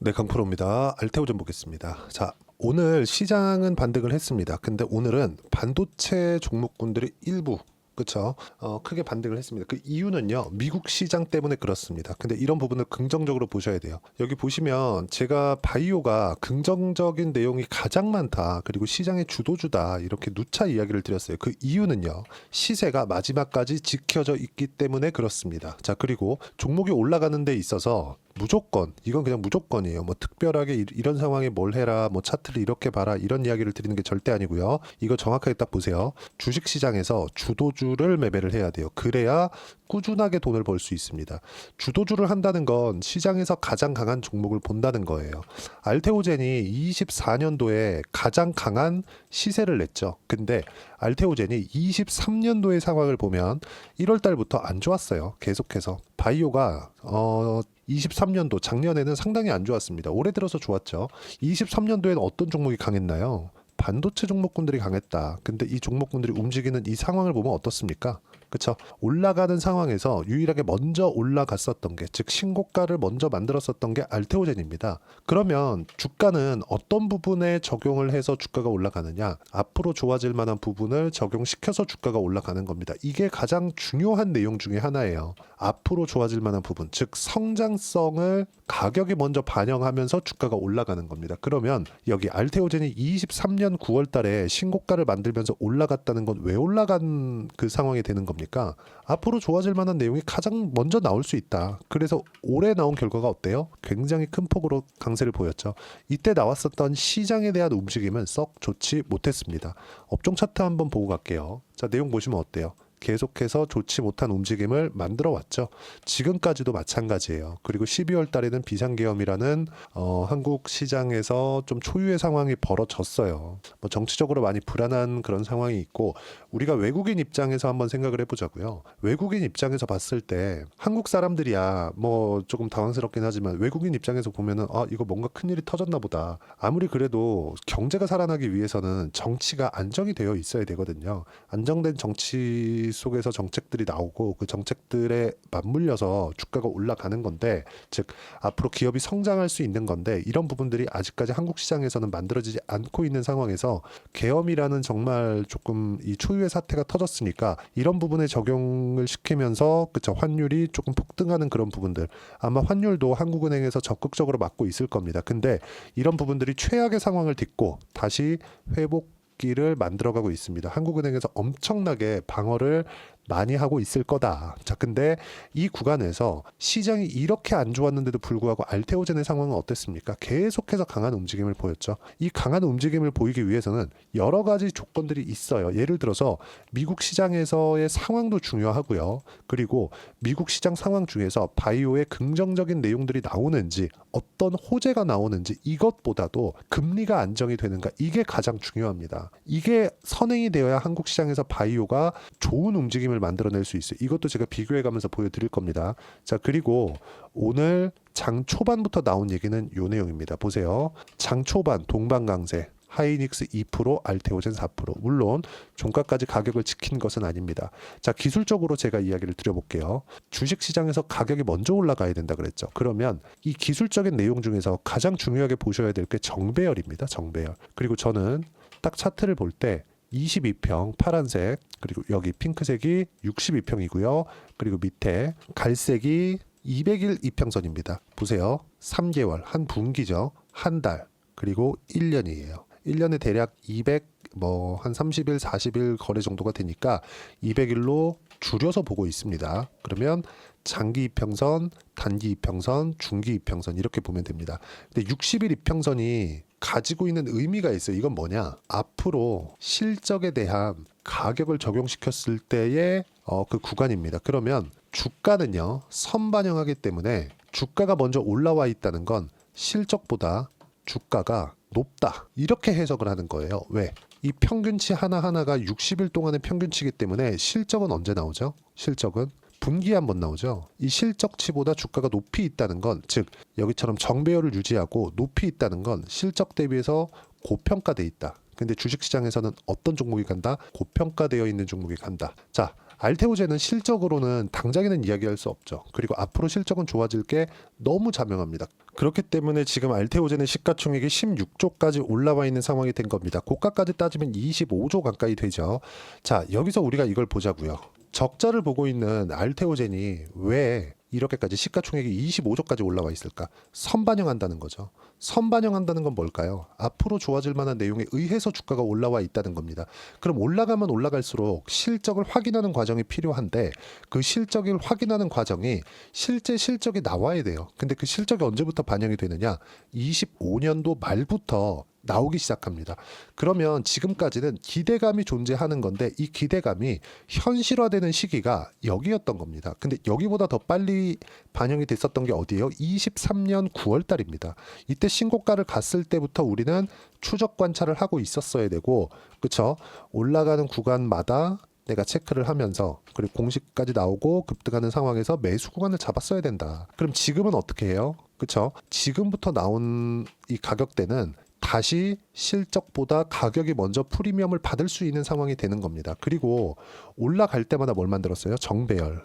네, 강프로입니다. 알테오전 보겠습니다. 자, 오늘 시장은 반등을 했습니다. 근데 오늘은 반도체 종목군들이 일부 그쵸? 크게 반등을 했습니다. 그 이유는요, 미국 시장 때문에 그렇습니다. 근데 이런 부분을 긍정적으로 보셔야 돼요. 여기 보시면 제가 바이오가 긍정적인 내용이 가장 많다. 그리고 시장의 주도주다. 이렇게 누차 이야기를 드렸어요. 그 이유는요, 시세가 마지막까지 지켜져 있기 때문에 그렇습니다. 자, 그리고 종목이 올라가는 데 있어서 무조건 이건 그냥 무조건이에요. 뭐 특별하게 이런 상황에 뭘 해라, 뭐 차트를 이렇게 봐라 이런 이야기를 드리는 게 절대 아니고요. 이거 정확하게 딱 보세요. 주식 시장에서 주도주를 매매를 해야 돼요. 그래야 꾸준하게 돈을 벌 수 있습니다. 주도주를 한다는 건 시장에서 가장 강한 종목을 본다는 거예요. 알테오젠이 24년도에 가장 강한 시세를 냈죠. 근데 알테오젠이 23년도의 상황을 보면 1월 달부터 안 좋았어요. 계속해서 바이오가 23년도 작년에는 상당히 안 좋았습니다. 올해 들어서 좋았죠. 23년도에는 어떤 종목이 강했나요? 반도체 종목군들이 강했다. 근데 이 종목군들이 움직이는 이 상황을 보면 어떻습니까? 그쵸? 올라가는 상황에서 유일하게 먼저 올라갔었던 게, 즉 신고가를 먼저 만들었었던 게 알테오젠입니다. 그러면 주가는 어떤 부분에 적용을 해서 주가가 올라가느냐? 앞으로 좋아질 만한 부분을 적용시켜서 주가가 올라가는 겁니다. 이게 가장 중요한 내용 중에 하나예요. 앞으로 좋아질 만한 부분, 즉 성장성을 가격이 먼저 반영하면서 주가가 올라가는 겁니다. 그러면 여기 알테오젠이 23년 9월 달에 신고가를 만들면서 올라갔다는 건 왜 올라간 그 상황이 되는 겁니까? 앞으로 좋아질 만한 내용이 가장 먼저 나올 수 있다. 그래서 올해 나온 결과가 어때요? 굉장히 큰 폭으로 강세를 보였죠. 이때 나왔었던 시장에 대한 움직임은 썩 좋지 못했습니다. 업종 차트 한번 보고 갈게요. 자, 내용 보시면 어때요? 계속해서 좋지 못한 움직임을 만들어 왔죠. 지금까지도 마찬가지예요. 그리고 12월 달에는 비상계엄이라는 한국 시장에서 좀 초유의 상황이 벌어졌어요. 뭐 정치적으로 많이 불안한 그런 상황이 있고, 우리가 외국인 입장에서 한번 생각을 해보자고요. 외국인 입장에서 봤을 때 한국 사람들이야 뭐 조금 당황스럽긴 하지만 외국인 입장에서 보면은 이거 뭔가 큰일이 터졌나 보다. 아무리 그래도 경제가 살아나기 위해서는 정치가 안정이 되어 있어야 되거든요. 안정된 정치 속에서 정책들이 나오고 그 정책들에 맞물려서 주가가 올라가는 건데, 즉 앞으로 기업이 성장할 수 있는 건데, 이런 부분들이 아직까지 한국 시장에서는 만들어지지 않고 있는 상황에서 계엄이라는 정말 조금 이 초유의 사태가 터졌으니까 이런 부분에 적용을 시키면서 그쵸, 환율이 조금 폭등하는 그런 부분들, 아마 환율도 한국은행에서 적극적으로 막고 있을 겁니다. 근데 이런 부분들이 최악의 상황을 딛고 다시 회복기를 만들어가고 있습니다. 한국은행에서 엄청나게 방어를 많이 하고 있을 거다. 자, 근데 이 구간에서 시장이 이렇게 안 좋았는데도 불구하고 알테오젠의 상황은 어땠습니까? 계속해서 강한 움직임을 보였죠. 이 강한 움직임을 보이기 위해서는 여러 가지 조건들이 있어요. 예를 들어서 미국 시장에서의 상황도 중요하고요. 그리고 미국 시장 상황 중에서 바이오의 긍정적인 내용들이 나오는지, 어떤 호재가 나오는지, 이것보다도 금리가 안정이 되는가, 이게 가장 중요합니다. 이게 선행이 되어야 한국 시장에서 바이오가 좋은 움직임을 만들어낼 수 있어요. 이것도 제가 비교해 가면서 보여드릴 겁니다. 자, 그리고 오늘 장 초반부터 나온 얘기는 요 내용입니다. 보세요. 장 초반 동방강세, 하이닉스 2%, 알테오젠 4%. 물론 종가까지 가격을 지킨 것은 아닙니다. 자, 기술적으로 제가 이야기를 드려볼게요. 주식시장에서 가격이 먼저 올라가야 된다 그랬죠. 그러면 이 기술적인 내용 중에서 가장 중요하게 보셔야 될 게 정배열입니다. 정배열. 그리고 저는 딱 차트를 볼 때 22평 파란색, 그리고 여기 핑크색이 62평이고요. 그리고 밑에 갈색이 200일 이평선입니다. 보세요. 3개월, 한 분기죠. 한 달, 그리고 1년이에요. 1년에 대략 200, 한 30일, 40일 거래 정도가 되니까 200일로 줄여서 보고 있습니다. 그러면 장기 이평선, 단기 이평선, 중기 이평선 이렇게 보면 됩니다. 근데 60일 이평선이 가지고 있는 의미가 있어요. 이건 뭐냐? 앞으로 실적에 대한 가격을 적용시켰을 때의 그 구간입니다. 그러면 주가는요, 선반영하기 때문에 주가가 먼저 올라와 있다는 건 실적보다 주가가 높다, 이렇게 해석을 하는 거예요. 왜? 이 평균치 하나하나가 60일 동안의 평균치이기 때문에 실적은 언제 나오죠? 실적은 분기에 한 번 나오죠. 이 실적치보다 주가가 높이 있다는 건, 즉 여기처럼 정배열을 유지하고 높이 있다는 건 실적 대비해서 고평가돼 있다. 근데 주식시장에서는 어떤 종목이 간다? 고평가되어 있는 종목이 간다. 자, 알테오제는 실적으로는 당장에는 이야기할 수 없죠. 그리고 앞으로 실적은 좋아질 게 너무 자명합니다. 그렇기 때문에 지금 알테오제는 시가총액이 16조까지 올라와 있는 상황이 된 겁니다. 고가까지 따지면 25조 가까이 되죠. 자, 여기서 우리가 이걸 보자고요. 적자를 보고 있는 알테오젠이 왜 이렇게까지 시가총액이 25조까지 올라와 있을까? 선반영한다는 거죠. 선반영한다는 건 뭘까요? 앞으로 좋아질 만한 내용에 의해서 주가가 올라와 있다는 겁니다. 그럼 올라가면 올라갈수록 실적을 확인하는 과정이 필요한데 그 실적을 확인하는 과정이 실제 실적이 나와야 돼요. 근데 그 실적이 언제부터 반영이 되느냐? 25년도 말부터 나오기 시작합니다. 그러면 지금까지는 기대감이 존재하는 건데 이 기대감이 현실화되는 시기가 여기였던 겁니다. 근데 여기보다 더 빨리 반영이 됐었던 게 어디예요? 23년 9월 달입니다. 이때 신고가를 갔을 때부터 우리는 추적 관찰을 하고 있었어야 되고, 그쵸? 올라가는 구간마다 내가 체크를 하면서 그리고 공식까지 나오고 급등하는 상황에서 매수 구간을 잡았어야 된다. 그럼 지금은 어떻게 해요? 그쵸? 지금부터 나온 이 가격대는 다시 실적보다 가격이 먼저 프리미엄을 받을 수 있는 상황이 되는 겁니다. 그리고 올라갈 때마다 뭘 만들었어요? 정배열,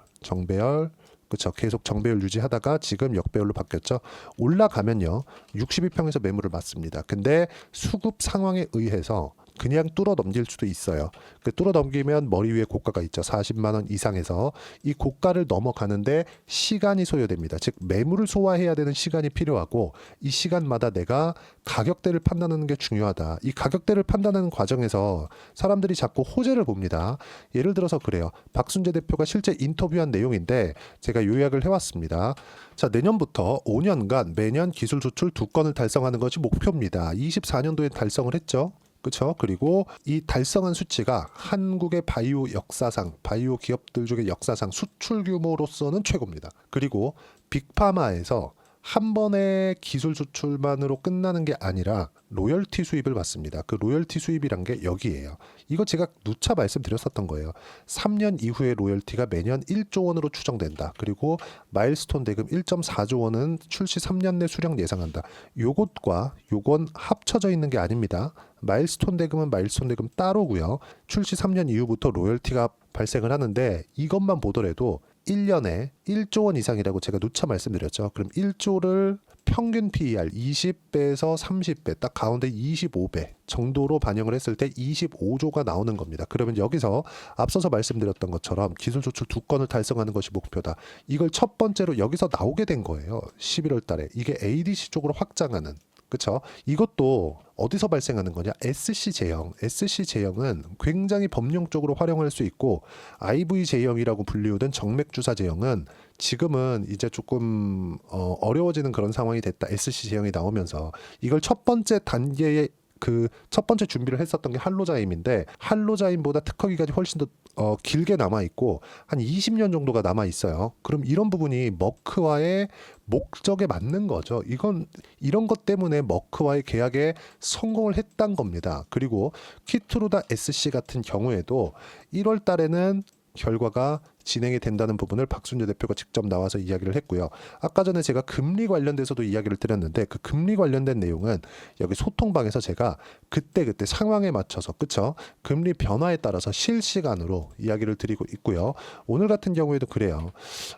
그렇죠. 계속 정배열 유지하다가 지금 역배열로 바뀌었죠. 올라가면요, 62평에서 매물을 맞습니다. 근데 수급 상황에 의해서 그냥 뚫어 넘길 수도 있어요. 그 뚫어 넘기면 머리 위에 고가가 있죠. 40만 원 이상에서 이 고가를 넘어가는데 시간이 소요됩니다. 즉 매물을 소화해야 되는 시간이 필요하고 이 시간마다 내가 가격대를 판단하는 게 중요하다. 이 가격대를 판단하는 과정에서 사람들이 자꾸 호재를 봅니다. 예를 들어서 그래요. 박순재 대표가 실제 인터뷰한 내용인데 제가 요약을 해왔습니다. 자, 내년부터 5년간 매년 기술 조출 2건을 달성하는 것이 목표입니다. 24년도에 달성을 했죠. 그렇죠. 그리고 이 달성한 수치가 한국의 바이오 역사상, 바이오 기업들 중에 역사상 수출 규모로서는 최고입니다. 그리고 빅파마에서 한 번의 기술 수출만으로 끝나는 게 아니라 로열티 수입을 받습니다. 그 로열티 수입이란 게 여기예요. 이거 제가 누차 말씀드렸었던 거예요. 3년 이후에 로열티가 매년 1조 원으로 추정된다. 그리고 마일스톤 대금 1.4조 원은 출시 3년 내 수령 예상한다. 요것과 요건 합쳐져 있는 게 아닙니다. 마일스톤 대금은 마일스톤 대금 따로고요. 출시 3년 이후부터 로열티가 발생을 하는데 이것만 보더라도 1년에 1조 원 이상이라고 제가 누차 말씀드렸죠. 그럼 1조를 평균 PER 20배에서 30배, 딱 가운데 25배 정도로 반영을 했을 때 25조가 나오는 겁니다. 그러면 여기서 앞서서 말씀드렸던 것처럼 기술 조출 2건을 달성하는 것이 목표다. 이걸 첫 번째로 여기서 나오게 된 거예요. 11월 달에. 이게 ADC 쪽으로 확장하는. 그렇죠? 이것도 어디서 발생하는 거냐? SC 제형. SC 제형은 굉장히 범용적으로 활용할 수 있고 IV 제형이라고 불리우던 정맥 주사 제형은 지금은 이제 조금 어려워지는 그런 상황이 됐다. SC 제형이 나오면서 이걸 첫 번째 단계의 그 첫 번째 준비를 했었던 게 할로자임인데 할로자임보다 특허 기간이 훨씬 더 길게 남아 있고 한 20년 정도가 남아 있어요. 그럼 이런 부분이 머크와의 목적에 맞는 거죠. 이건 이런 것 때문에 머크와의 계약에 성공을 했단 겁니다. 그리고 키트루다 SC 같은 경우에도 1월 달에는 결과가 진행이 된다는 부분을 박순재 대표가 직접 나와서 이야기를 했고요. 아까 전에 제가 금리 관련돼서도 이야기를 드렸는데 그 금리 관련된 내용은 여기 소통방에서 제가 그때 상황에 맞춰서 그쵸? 금리 변화에 따라서 실시간으로 이야기를 드리고 있고요. 오늘 같은 경우에도 그래요.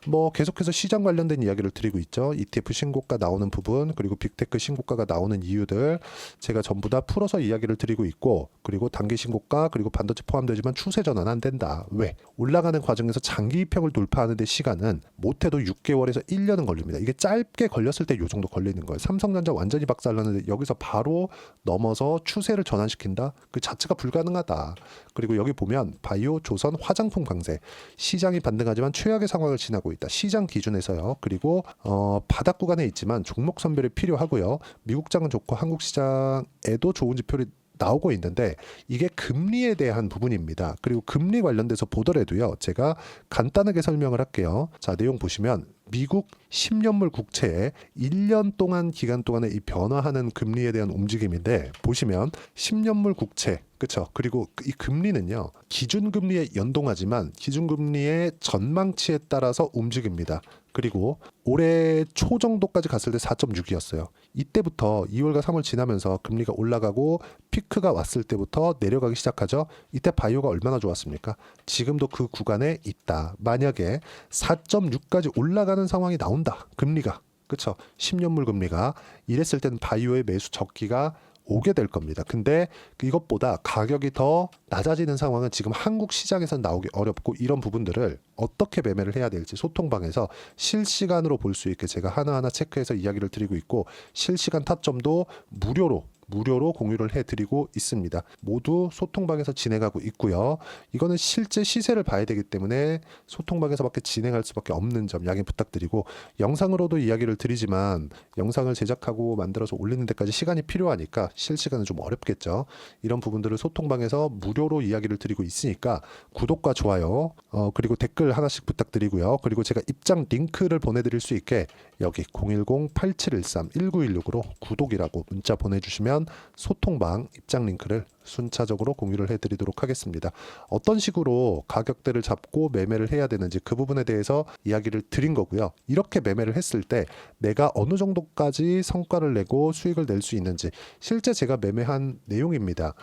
뭐 계속해서 시장 관련된 이야기를 드리고 있죠. ETF 신고가 나오는 부분 그리고 빅테크 신고가가 나오는 이유들 제가 전부 다 풀어서 이야기를 드리고 있고 그리고 단기 신고가 그리고 반도체 포함되지만 추세 전환 안 된다. 왜? 올라가는 과정에서 장기 이평을 돌파하는 데 시간은 못해도 6개월에서 1년은 걸립니다. 이게 짧게 걸렸을 때 요 정도 걸리는 거예요. 삼성전자 완전히 박살났는데 여기서 바로 넘어서 추세를 전환시킨다? 그 자체가 불가능하다. 그리고 여기 보면 바이오, 조선, 화장품 강세 시장이 반등하지만 최악의 상황을 지나고 있다. 시장 기준에서요. 그리고 바닥 구간에 있지만 종목 선별이 필요하고요. 미국장은 좋고 한국 시장에도 좋은 지표를 나오고 있는데 이게 금리에 대한 부분입니다. 그리고 금리 관련돼서 보더라도요. 제가 간단하게 설명을 할게요. 자, 내용 보시면 미국 10년물 국채의 1년 동안 기간 동안에 이 변화하는 금리에 대한 움직임인데 보시면 10년물 국채 그렇죠. 그리고 이 금리는요. 기준금리에 연동하지만 기준금리의 전망치에 따라서 움직입니다. 그리고 올해 초 정도까지 갔을 때 4.6이었어요. 이때부터 2월과 3월 지나면서 금리가 올라가고 피크가 왔을 때부터 내려가기 시작하죠. 이때 바이오가 얼마나 좋았습니까? 지금도 그 구간에 있다. 만약에 4.6까지 올라가는 상황이 나온다. 금리가. 그쵸? 10년물 금리가. 이랬을 때는 바이오의 매수 적기가 오게 될 겁니다. 근데 이것보다 가격이 더 낮아지는 상황은 지금 한국 시장에서는 나오기 어렵고, 이런 부분들을 어떻게 매매를 해야 될지 소통방에서 실시간으로 볼 수 있게 제가 하나하나 체크해서 이야기를 드리고 있고, 실시간 타점도 무료로 공유를 해드리고 있습니다. 모두 소통방에서 진행하고 있고요. 이거는 실제 시세를 봐야 되기 때문에 소통방에서밖에 진행할 수밖에 없는 점 양해 부탁드리고, 영상으로도 이야기를 드리지만 영상을 제작하고 만들어서 올리는 데까지 시간이 필요하니까 실시간은 좀 어렵겠죠. 이런 부분들을 소통방에서 무료로 이야기를 드리고 있으니까 구독과 좋아요, 그리고 댓글 하나씩 부탁드리고요. 그리고 제가 입장 링크를 보내드릴 수 있게 여기 010-8713-1916으로 구독이라고 문자 보내주시면 소통방 입장 링크를 순차적으로 공유를 해드리도록 하겠습니다. 어떤 식으로 가격대를 잡고 매매를 해야 되는지 그 부분에 대해서 이야기를 드린 거고요. 이렇게 매매를 했을 때 내가 어느 정도까지 성과를 내고 수익을 낼 수 있는지 실제 제가 매매한 내용입니다.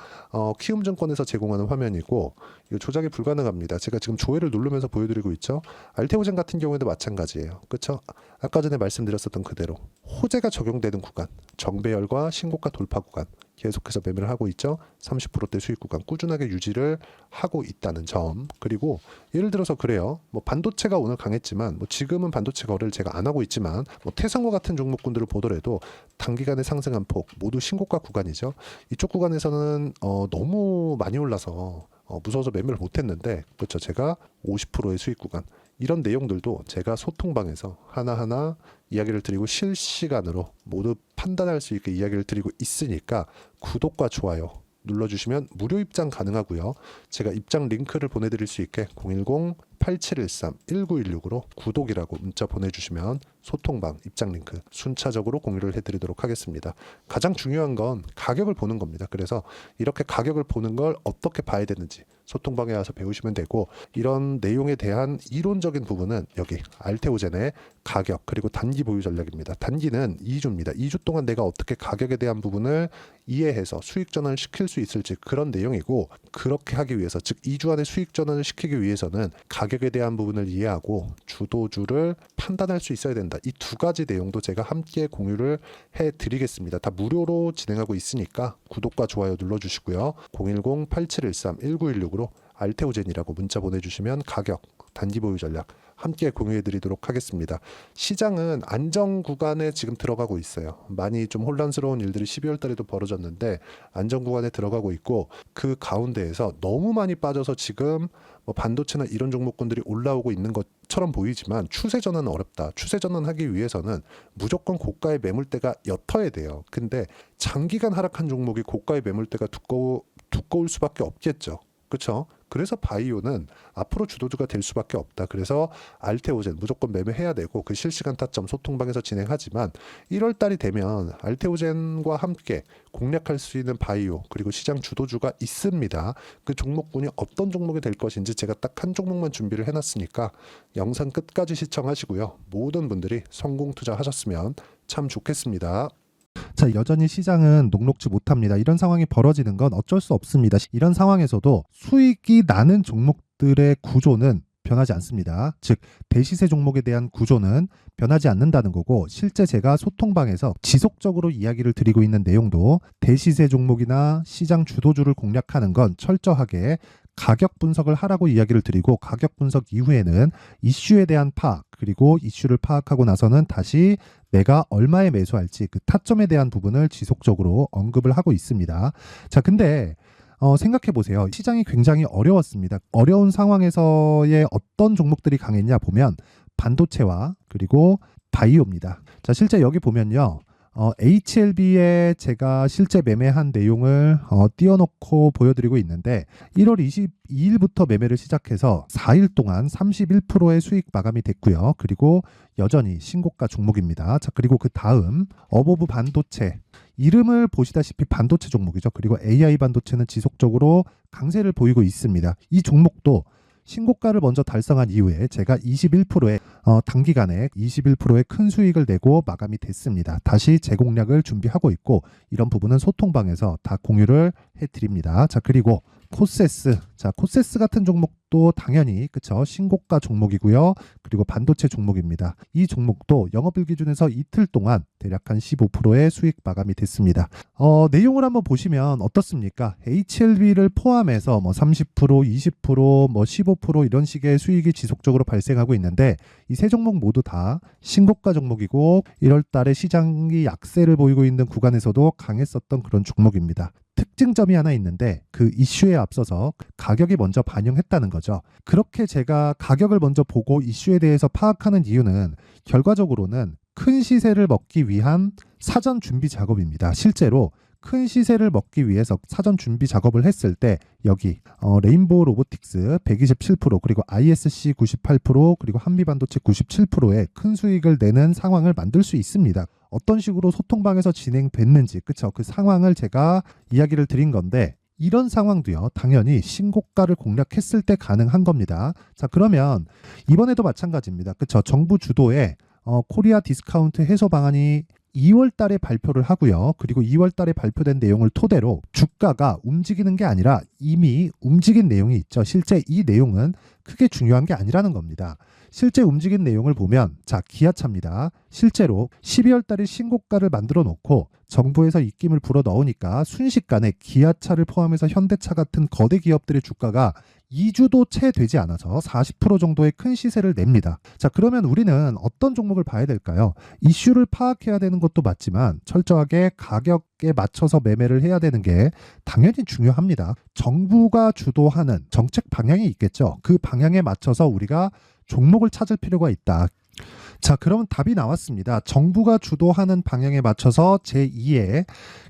키움증권에서 제공하는 화면이고, 이거 조작이 불가능합니다. 제가 지금 조회를 누르면서 보여드리고 있죠. 알테오젠 같은 경우에도 마찬가지예요. 그렇죠? 아까 전에 말씀드렸었던 그대로 호재가 적용되는 구간, 정배열과 신고가 돌파 구간 계속해서 매매를 하고 있죠. 30%대 수익 구간 꾸준하게 유지를 하고 있다는 점. 그리고 예를 들어서 그래요. 뭐 반도체가 오늘 강했지만, 뭐 지금은 반도체 거래를 제가 안 하고 있지만, 뭐 태성과 같은 종목군들을 보더라도 단기간에 상승한 폭 모두 신고가 구간이죠. 이쪽 구간에서는 너무 많이 올라서 무서워서 매매를 못했는데, 그렇죠. 제가 50%의 수익 구간, 이런 내용들도 제가 소통방에서 하나하나 이야기를 드리고 실시간으로 모두 판단할 수 있게 이야기를 드리고 있으니까 구독과 좋아요 눌러주시면 무료 입장 가능하고요. 제가 입장 링크를 보내드릴 수 있게 010-8713-1916으로 구독이라고 문자 보내주시면 소통방 입장 링크 순차적으로 공유를 해드리도록 하겠습니다. 가장 중요한 건 가격을 보는 겁니다. 그래서 이렇게 가격을 보는 걸 어떻게 봐야 되는지 소통방에 와서 배우시면 되고, 이런 내용에 대한 이론적인 부분은 여기 알테오젠의 가격 그리고 단기 보유 전략입니다. 단기는 2주입니다. 2주 동안 내가 어떻게 가격에 대한 부분을 이해해서 수익 전환을 시킬 수 있을지, 그런 내용이고, 그렇게 하기 위해서, 즉 2주 안에 수익 전환을 시키기 위해서는 가격에 대한 부분을 이해하고 주도주를 판단할 수 있어야 된다. 이 두 가지 내용도 제가 함께 공유를 해드리겠습니다. 다 무료로 진행하고 있으니까 구독과 좋아요 눌러주시고요. 010-8713-1916으로 알테오젠이라고 문자 보내주시면 가격, 단기 보유 전략 함께 공유해드리도록 하겠습니다. 시장은 안정 구간에 지금 들어가고 있어요. 많이 좀 혼란스러운 일들이 12월 달에도 벌어졌는데 안정 구간에 들어가고 있고, 그 가운데에서 너무 많이 빠져서 지금 뭐 반도체나 이런 종목군들이 올라오고 있는 것처럼 보이지만 추세 전환은 어렵다. 추세 전환하기 위해서는 무조건 고가의 매물대가 옅어야 돼요. 근데 장기간 하락한 종목이 고가의 매물대가 두꺼울 수밖에 없겠죠. 그렇죠? 그래서 바이오는 앞으로 주도주가 될 수밖에 없다. 그래서 알테오젠 무조건 매매해야 되고, 그 실시간 타점 소통방에서 진행하지만 1월 달이 되면 알테오젠과 함께 공략할 수 있는 바이오 그리고 시장 주도주가 있습니다. 그 종목군이 어떤 종목이 될 것인지 제가 딱 한 종목만 준비를 해놨으니까 영상 끝까지 시청하시고요. 모든 분들이 성공 투자하셨으면 참 좋겠습니다. 자, 여전히 시장은 녹록지 못합니다. 이런 상황이 벌어지는 건 어쩔 수 없습니다. 이런 상황에서도 수익이 나는 종목들의 구조는 변하지 않습니다. 즉, 대시세 종목에 대한 구조는 변하지 않는다는 거고, 실제 제가 소통방에서 지속적으로 이야기를 드리고 있는 내용도 대시세 종목이나 시장 주도주를 공략하는 건 철저하게 가격 분석을 하라고 이야기를 드리고, 가격 분석 이후에는 이슈에 대한 파악, 그리고 이슈를 파악하고 나서는 다시 내가 얼마에 매수할지 그 타점에 대한 부분을 지속적으로 언급을 하고 있습니다. 자, 근데 생각해 보세요. 시장이 굉장히 어려웠습니다. 어려운 상황에서의 어떤 종목들이 강했냐 보면 반도체와 그리고 바이오입니다. 자, 실제 여기 보면요. HLB에 제가 실제 매매한 내용을 띄워놓고 보여드리고 있는데, 1월 22일부터 매매를 시작해서 4일 동안 31%의 수익 마감이 됐고요. 그리고 여전히 신고가 종목입니다. 자, 그리고 그 다음 어보브 반도체, 이름을 보시다시피 반도체 종목이죠. 그리고 AI 반도체는 지속적으로 강세를 보이고 있습니다. 이 종목도 신고가를 먼저 달성한 이후에 제가 21%의 단기간에 21%의 큰 수익을 내고 마감이 됐습니다. 다시 재공략을 준비하고 있고 이런 부분은 소통방에서 다 공유를 해드립니다. 자, 그리고 코세스. 자, 코세스 같은 종목도 당연히 그쵸, 신고가 종목이고요. 그리고 반도체 종목입니다. 이 종목도 영업일 기준에서 이틀 동안 대략 한 15%의 수익 마감이 됐습니다. 내용을 한번 보시면 어떻습니까? HLB를 포함해서 뭐 30%, 20%, 뭐 15% 이런 식의 수익이 지속적으로 발생하고 있는데 이 세 종목 모두 다 신고가 종목이고 1월 달에 시장이 약세를 보이고 있는 구간에서도 강했었던 그런 종목입니다. 특징점이 하나 있는데 그 이슈에 앞서서 가격이 먼저 반영했다는 거죠. 그렇게 제가 가격을 먼저 보고 이슈에 대해서 파악하는 이유는 결과적으로는 큰 시세를 먹기 위한 사전 준비 작업입니다. 실제로 큰 시세를 먹기 위해서 사전 준비 작업을 했을 때 여기 레인보우 로보틱스 127% 그리고 ISC 98% 그리고 한미반도체 97%의 큰 수익을 내는 상황을 만들 수 있습니다. 어떤 식으로 소통방에서 진행됐는지 그쵸, 그 상황을 제가 이야기를 드린 건데 이런 상황도요 당연히 신고가를 공략했을 때 가능한 겁니다. 자, 그러면 이번에도 마찬가지입니다. 그쵸, 정부 주도의 코리아 디스카운트 해소 방안이 2월 달에 발표를 하고요. 그리고 2월 달에 발표된 내용을 토대로 주가가 움직이는 게 아니라 이미 움직인 내용이 있죠. 실제 이 내용은 크게 중요한 게 아니라는 겁니다. 실제 움직인 내용을 보면 자, 기아차입니다. 실제로 12월 달에 신고가를 만들어 놓고 정부에서 입김을 불어 넣으니까 순식간에 기아차를 포함해서 현대차 같은 거대 기업들의 주가가 2주도 채 되지 않아서 40% 정도의 큰 시세를 냅니다. 자, 그러면 우리는 어떤 종목을 봐야 될까요? 이슈를 파악해야 되는 것도 맞지만 철저하게 가격에 맞춰서 매매를 해야 되는 게 당연히 중요합니다. 정부가 주도하는 정책 방향이 있겠죠. 그 방향에 맞춰서 우리가 종목을 찾을 필요가 있다. 자, 그러면 답이 나왔습니다. 정부가 주도하는 방향에 맞춰서 제2의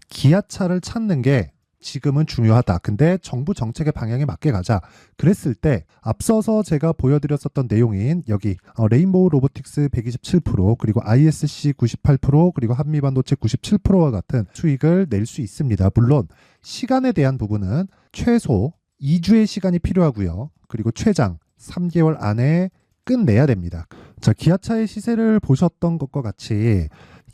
기아차를 찾는 게 지금은 중요하다. 근데 정부 정책의 방향에 맞게 가자. 그랬을 때 앞서서 제가 보여드렸었던 내용인 여기 레인보우 로보틱스 127% 그리고 ISC 98% 그리고 한미반도체 97%와 같은 수익을 낼 수 있습니다. 물론 시간에 대한 부분은 최소 2주의 시간이 필요하고요. 그리고 최장 3개월 안에 끝내야 됩니다. 자, 기아차의 시세를 보셨던 것과 같이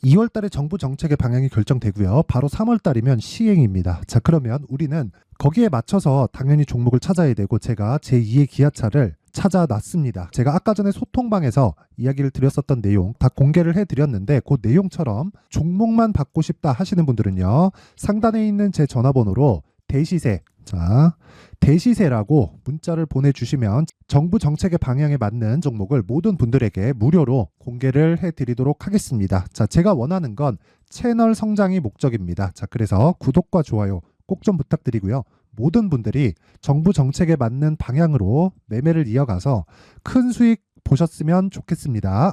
2월 달에 정부 정책의 방향이 결정되고요. 바로 3월 달이면 시행입니다. 자, 그러면 우리는 거기에 맞춰서 당연히 종목을 찾아야 되고 제가 제2의 기아차를 찾아놨습니다. 제가 아까 전에 소통방에서 이야기를 드렸었던 내용 다 공개를 해드렸는데 그 내용처럼 종목만 받고 싶다 하시는 분들은요. 상단에 있는 제 전화번호로 대시세, 자, 대시세라고 문자를 보내주시면 정부 정책의 방향에 맞는 종목을 모든 분들에게 무료로 공개를 해드리도록 하겠습니다. 자, 제가 원하는 건 채널 성장이 목적입니다. 자, 그래서 구독과 좋아요 꼭 좀 부탁드리고요. 모든 분들이 정부 정책에 맞는 방향으로 매매를 이어가서 큰 수익 보셨으면 좋겠습니다.